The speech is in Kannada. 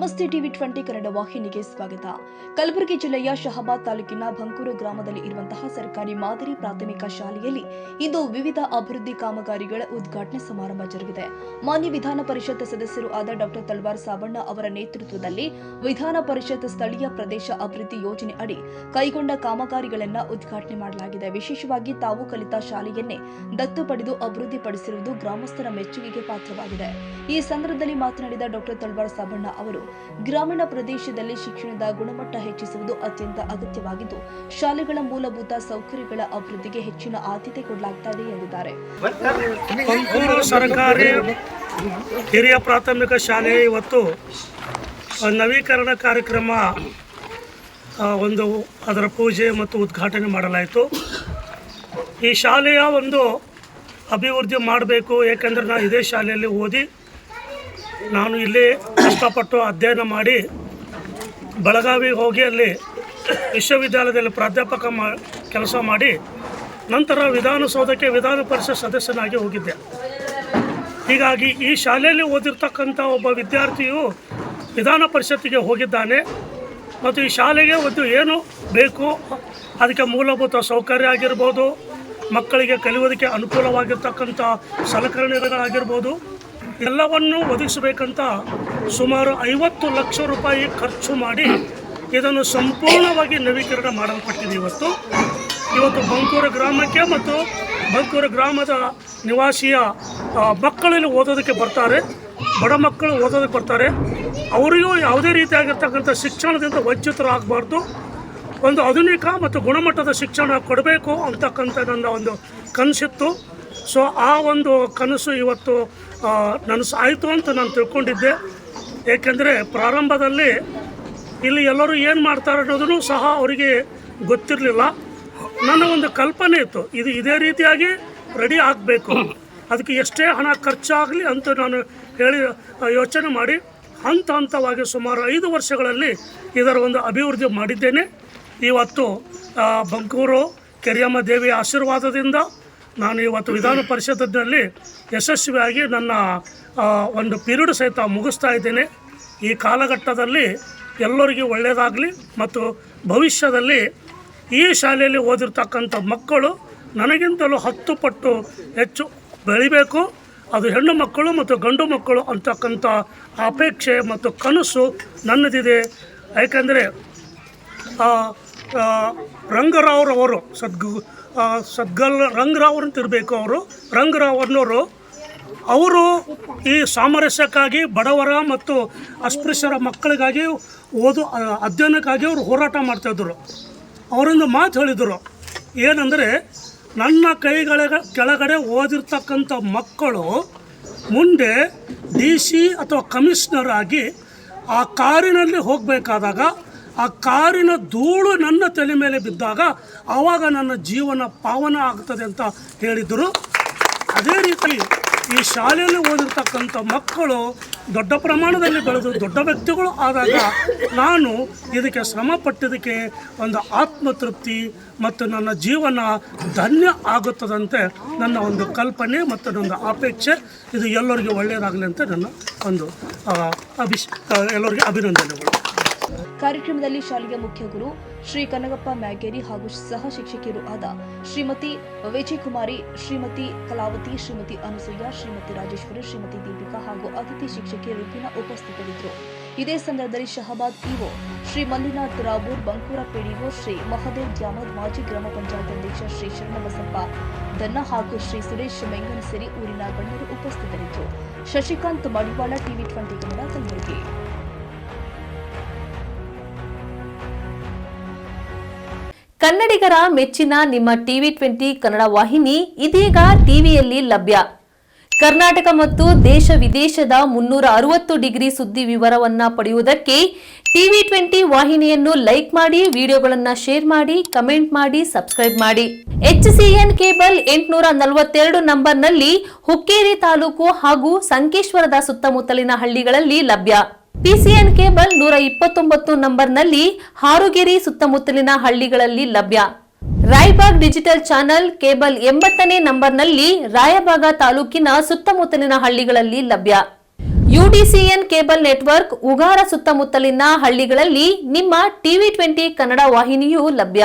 ನಮಸ್ತೆ ಟಿವಿ 20 ಕನ್ನಡ ವಾಹಿನಿಗೆ ಸ್ವಾಗತ. ಕಲಬುರಗಿ ಜಿಲ್ಲೆಯ ಶಹಾಬಾದ್ ತಾಲೂಕಿನ ಬಂಕೂರು ಗ್ರಾಮದಲ್ಲಿ ಇರುವಂತಹ ಸರ್ಕಾರಿ ಮಾದರಿ ಪ್ರಾಥಮಿಕ ಶಾಲೆಯಲ್ಲಿ ಇಂದು ವಿವಿಧ ಅಭಿವೃದ್ಧಿ ಕಾಮಗಾರಿಗಳ ಉದ್ಘಾಟನೆ ಸಮಾರಂಭ ಜರುಗಿದೆ. ಮಾನ್ಯ ವಿಧಾನ ಪರಿಷತ್ ಸದಸ್ಯರು ಆದ ಡಾಕ್ಟರ್ ತಳವಾರ್ ಸಾಬಣ್ಣ ಅವರ ನೇತೃತ್ವದಲ್ಲಿ ವಿಧಾನ ಪರಿಷತ್ ಸ್ಥಳೀಯ ಪ್ರದೇಶ ಅಭಿವೃದ್ಧಿ ಯೋಜನೆ ಅಡಿ ಕೈಗೊಂಡ ಕಾಮಗಾರಿಗಳನ್ನು ಉದ್ಘಾಟನೆ ಮಾಡಲಾಗಿದೆ. ವಿಶೇಷವಾಗಿ ತಾವು ಕಲಿತ ಶಾಲೆಯನ್ನೇ ದತ್ತು ಪಡೆದು ಅಭಿವೃದ್ಧಿಪಡಿಸಿರುವುದು ಗ್ರಾಮಸ್ಥರ ಮೆಚ್ಚುಗೆಗೆ ಪಾತ್ರವಾಗಿದೆ. ಈ ಸಂದರ್ಭದಲ್ಲಿ ಮಾತನಾಡಿದ ಡಾಕ್ಟರ್ ತಳವಾರ್ ಸಾಬಣ್ಣ ಅವರು ಗ್ರಾಮೀಣ ಪ್ರದೇಶದಲ್ಲಿ ಶಿಕ್ಷಣದ ಗುಣಮಟ್ಟ ಹೆಚ್ಚಿಸುವುದು ಅತ್ಯಂತ ಅಗತ್ಯವಾಗಿದ್ದು ಶಾಲೆಗಳ ಮೂಲಭೂತ ಸೌಕರ್ಯಗಳ ಅಭಿವೃದ್ಧಿಗೆ ಹೆಚ್ಚಿನ ಆದ್ಯತೆ ಕೊಡಲಾಗುತ್ತದೆ ಎಂದಿದ್ದಾರೆ. ಬಂಕೂರು ಸರ್ಕಾರಿ ಹಿರಿಯ ಪ್ರಾಥಮಿಕ ಶಾಲೆ ಇವತ್ತು ನವೀಕರಣ ಕಾರ್ಯಕ್ರಮ ಅದರ ಪೂಜೆ ಮತ್ತು ಉದ್ಘಾಟನೆ ಮಾಡಲಾಯಿತು. ಈ ಶಾಲೆಯ ಅಭಿವೃದ್ಧಿ ಮಾಡಬೇಕು, ಏಕೆಂದರೆ ನಾನು ಇದೇ ಶಾಲೆಯಲ್ಲಿ ಓದಿ ನಾನು ಇಲ್ಲಿ ಕಷ್ಟಪಟ್ಟು ಅಧ್ಯಯನ ಮಾಡಿ ಬೆಳಗಾವಿಗೆ ಹೋಗಿ ಅಲ್ಲಿ ವಿಶ್ವವಿದ್ಯಾಲಯದಲ್ಲಿ ಪ್ರಾಧ್ಯಾಪಕ ಕೆಲಸ ಮಾಡಿ ನಂತರ ವಿಧಾನಸೌಧಕ್ಕೆ ವಿಧಾನ ಪರಿಷತ್ ಸದಸ್ಯನಾಗಿ ಹೋಗಿದ್ದೆ. ಹೀಗಾಗಿ ಈ ಶಾಲೆಯಲ್ಲಿ ಓದಿರ್ತಕ್ಕಂಥ ಒಬ್ಬ ವಿದ್ಯಾರ್ಥಿಯು ವಿಧಾನ ಪರಿಷತ್ತಿಗೆ ಹೋಗಿದ್ದಾನೆ ಮತ್ತು ಈ ಶಾಲೆಗೆ ಏನು ಬೇಕು ಅದಕ್ಕೆ ಮೂಲಭೂತ ಸೌಕರ್ಯ ಆಗಿರ್ಬೋದು, ಮಕ್ಕಳಿಗೆ ಕಲಿಯೋದಕ್ಕೆ ಅನುಕೂಲವಾಗಿರ್ತಕ್ಕಂಥ ಸಲಕರಣೆಗಳಾಗಿರ್ಬೋದು ಎಲ್ಲವನ್ನು ಒದಗಿಸಬೇಕಂತ ಸುಮಾರು 50 ಲಕ್ಷ ರೂಪಾಯಿ ಖರ್ಚು ಮಾಡಿ ಇದನ್ನು ಸಂಪೂರ್ಣವಾಗಿ ನವೀಕರಣ ಮಾಡಲ್ಪಟ್ಟಿದೆ. ಇವತ್ತು ಬಂಕೂರು ಗ್ರಾಮಕ್ಕೆ ಮತ್ತು ಬಂಕೂರು ಗ್ರಾಮದ ನಿವಾಸಿಯ ಮಕ್ಕಳಲ್ಲಿ ಓದೋದಕ್ಕೆ ಬರ್ತಾರೆ, ಬಡ ಮಕ್ಕಳು ಓದೋದಕ್ಕೆ ಬರ್ತಾರೆ. ಅವರಿಗೂ ಯಾವುದೇ ರೀತಿಯಾಗಿರ್ತಕ್ಕಂಥ ಶಿಕ್ಷಣದಿಂದ ವಂಚಿತರಾಗಬಾರ್ದು, ಆಧುನಿಕ ಮತ್ತು ಗುಣಮಟ್ಟದ ಶಿಕ್ಷಣ ಕೊಡಬೇಕು ಅಂತಕ್ಕಂಥ ನನ್ನ ಕನಸಿತ್ತು. ಸೊ ಆ ಕನಸು ಇವತ್ತು ನನಸಾಯಿತು ಅಂತ ನಾನು ತಿಳ್ಕೊಂಡಿದ್ದೆ. ಏಕೆಂದರೆ ಪ್ರಾರಂಭದಲ್ಲಿ ಇಲ್ಲಿ ಎಲ್ಲರೂ ಏನು ಮಾಡ್ತಾರೆ ಅನ್ನೋದನ್ನು ಸಹ ಅವರಿಗೆ ಗೊತ್ತಿರಲಿಲ್ಲ. ನನ್ನ ಕಲ್ಪನೆ ಇತ್ತು, ಇದೇ ರೀತಿಯಾಗಿ ರೆಡಿ ಆಗಬೇಕು, ಅದಕ್ಕೆ ಎಷ್ಟೇ ಹಣ ಖರ್ಚಾಗಲಿ ಅಂತ ನಾನು ಯೋಚನೆ ಮಾಡಿ ಹಂತವಾಗಿ ಸುಮಾರು 5 ವರ್ಷಗಳಲ್ಲಿ ಇದರ ಅಭಿವೃದ್ಧಿ ಮಾಡಿದ್ದೇನೆ. ಇವತ್ತು ಬಂಕೂರು ಕೆರಿಯಮ್ಮ ದೇವಿಯ ಆಶೀರ್ವಾದದಿಂದ ನಾನು ಇವತ್ತು ವಿಧಾನ ಪರಿಷತ್ತಿನಲ್ಲಿ ಯಶಸ್ವಿಯಾಗಿ ನನ್ನ ಪೀರಿಯಡ್ ಸಹಿತ ಮುಗಿಸ್ತಾ ಇದ್ದೇನೆ. ಈ ಕಾಲಘಟ್ಟದಲ್ಲಿ ಎಲ್ಲರಿಗೂ ಒಳ್ಳೆಯದಾಗಲಿ ಮತ್ತು ಭವಿಷ್ಯದಲ್ಲಿ ಈ ಶಾಲೆಯಲ್ಲಿ ಓದಿರ್ತಕ್ಕಂಥ ಮಕ್ಕಳು ನನಗಿಂತಲೂ 10 ಪಟ್ಟು ಹೆಚ್ಚು ಬೆಳಿಬೇಕು, ಅದು ಹೆಣ್ಣು ಮಕ್ಕಳು ಮತ್ತು ಗಂಡು ಮಕ್ಕಳು ಅಂತಕ್ಕಂಥ ಅಪೇಕ್ಷೆ ಮತ್ತು ಕನಸು ನನ್ನದಿದೆ. ಯಾಕೆಂದರೆ ರಂಗರಾವ್ರವರು ಸದ್ಗಲ್ ರಂಗರಾವ್ ಅಂತ ಇರಬೇಕು. ರಂಗರಾವ್ನವರು ಈ ಸಾಮರಸ್ಯಕ್ಕಾಗಿ ಬಡವರ ಮತ್ತು ಅಸ್ಪೃಶ್ಯರ ಮಕ್ಕಳಿಗಾಗಿ ಅಧ್ಯಯನಕ್ಕಾಗಿ ಅವರು ಹೋರಾಟ ಮಾಡ್ತಾಯಿದ್ರು. ಅವರೊಂದು ಮಾತು ಹೇಳಿದರು, ಏನಂದರೆ ನನ್ನ ಕೆಳಗಡೆ ಓದಿರ್ತಕ್ಕಂಥ ಮಕ್ಕಳು ಮುಂದೆ DC ಅಥವಾ ಕಮಿಷನರ್ ಆಗಿ ಆ ಕಾರಿನಲ್ಲಿ ಹೋಗಬೇಕಾದಾಗ ಆ ಕಾರಿನ ಧೂಳು ನನ್ನ ತಲೆ ಮೇಲೆ ಬಿದ್ದಾಗ ಆವಾಗ ನನ್ನ ಜೀವನ ಪಾವನ ಆಗ್ತದೆ ಅಂತ ಹೇಳಿದರು. ಅದೇ ರೀತಿ ಈ ಶಾಲೆಯಲ್ಲಿ ಓದಿರ್ತಕ್ಕಂಥ ಮಕ್ಕಳು ದೊಡ್ಡ ಪ್ರಮಾಣದಲ್ಲಿ ಬೆಳೆದು ದೊಡ್ಡ ವ್ಯಕ್ತಿಗಳು ಆದಾಗ ನಾನು ಇದಕ್ಕೆ ಶ್ರಮ ಪಟ್ಟಿದ್ದಕ್ಕೆ ಆತ್ಮತೃಪ್ತಿ ಮತ್ತು ನನ್ನ ಜೀವನ ಧನ್ಯ ಆಗುತ್ತದಂತೆ ನನ್ನ ಕಲ್ಪನೆ ಮತ್ತು ನನ್ನ ಅಪೇಕ್ಷೆ. ಇದು ಎಲ್ಲರಿಗೂ ಒಳ್ಳೆಯದಾಗಲಿ ಅಂತ ನನ್ನ ಎಲ್ಲರಿಗೆ ಅಭಿನಂದನೆಗಳು. ಕಾರ್ಯಕ್ರಮದಲ್ಲಿ ಶಾಲೆಯ ಮುಖ್ಯ ಗುರು ಶ್ರೀ ಕನಗಪ್ಪ ಮ್ಯಾಗೇರಿ ಹಾಗೂ ಸಹ ಶಿಕ್ಷಕಿಯರು ಆದ ಶ್ರೀಮತಿ ವಿಜಯಕುಮಾರಿ, ಶ್ರೀಮತಿ ಕಲಾವತಿ, ಶ್ರೀಮತಿ ಅನುಸೂಯ, ಶ್ರೀಮತಿ ರಾಜೇಶ್ವರಿ, ಶ್ರೀಮತಿ ದೀಪಿಕಾ ಹಾಗೂ ಅತಿಥಿ ಶಿಕ್ಷಕಿ ರುಬಿನಾ ಉಪಸ್ಥಿತರಿದ್ದರು. ಇದೇ ಸಂದರ್ಭದಲ್ಲಿ ಶಹಾಬಾದ್ ಇಒ ಶ್ರೀ ಮಲ್ಲಿನಾಥ್ ರಾವೂರ್, ಬಂಕೂರ ಪಿಡಿಒ ಶ್ರೀ ಮಹದೇವ್ ದ್ಯಾಮದ್, ಮಾಜಿ ಗ್ರಾಮ ಪಂಚಾಯತ್ ಅಧ್ಯಕ್ಷ ಶ್ರೀ ಶರಣಬಸಪ್ಪ ದನ್ನ ಹಾಗೂ ಶ್ರೀ ಸುರೇಶ್ ಮೆಂಗನ್ ಸೇರಿ ಊರಿನ ಗಣ್ಯರು ಉಪಸ್ಥಿತರಿದ್ದರು. ಶಶಿಕಾಂತ್ ಮಡಿವಾಳ, ಟಿವಿ 20 ಕನ್ನಡ, ಕಲಬುರಗಿ. ಕನ್ನಡಿಗರ ಮೆಚ್ಚಿನ ನಿಮ್ಮ ಟಿವಿ 20 ಕನ್ನಡ ವಾಹಿನಿ ಇದೀಗ ಟಿವಿಯಲ್ಲಿ ಲಭ್ಯ. ಕರ್ನಾಟಕ ಮತ್ತು ದೇಶ ವಿದೇಶದ 360 ಡಿಗ್ರಿ ಸುದ್ದಿ ವಿವರವನ್ನ ಪಡೆಯುವುದಕ್ಕೆ ಟಿವಿ 20 ವಾಹಿನಿಯನ್ನು ಲೈಕ್ ಮಾಡಿ, ವಿಡಿಯೋಗಳನ್ನು ಶೇರ್ ಮಾಡಿ, ಕಮೆಂಟ್ ಮಾಡಿ, ಸಬ್ಸ್ಕ್ರೈಬ್ ಮಾಡಿ. HCN ಕೇಬಲ್ 842 ನಂಬರ್ನಲ್ಲಿ ಹುಕ್ಕೇರಿ ತಾಲೂಕು ಹಾಗೂ ಸಂಕೇಶ್ವರದ ಸುತ್ತಮುತ್ತಲಿನ ಹಳ್ಳಿಗಳಲ್ಲಿ ಲಭ್ಯ. PCN ಕೇಬಲ್ 129 ನಂಬರ್ನಲ್ಲಿ ಹಾರುಗೆರೆ ಸುತ್ತಮುತ್ತಲಿನ ಹಳ್ಳಿಗಳಲ್ಲಿ ಲಭ್ಯ. ರಾಯಬಾಗ್ ಡಿಜಿಟಲ್ ಚಾನೆಲ್ ಕೇಬಲ್ 80ನೇ ನಂಬರ್ನಲ್ಲಿ ರಾಯಬಾಗ ತಾಲೂಕಿನ ಸುತ್ತಮುತ್ತಲಿನ ಹಳ್ಳಿಗಳಲ್ಲಿ ಲಭ್ಯ. ಯುಡಿಸಿಎನ್ ಕೇಬಲ್ ನೆಟ್ವರ್ಕ್ ಉಗಾರ ಸುತ್ತಮುತ್ತಲಿನ ಹಳ್ಳಿಗಳಲ್ಲಿ ನಿಮ್ಮ ಟಿವಿ 20 ಕನ್ನಡ ವಾಹಿನಿಯೂ ಲಭ್ಯ.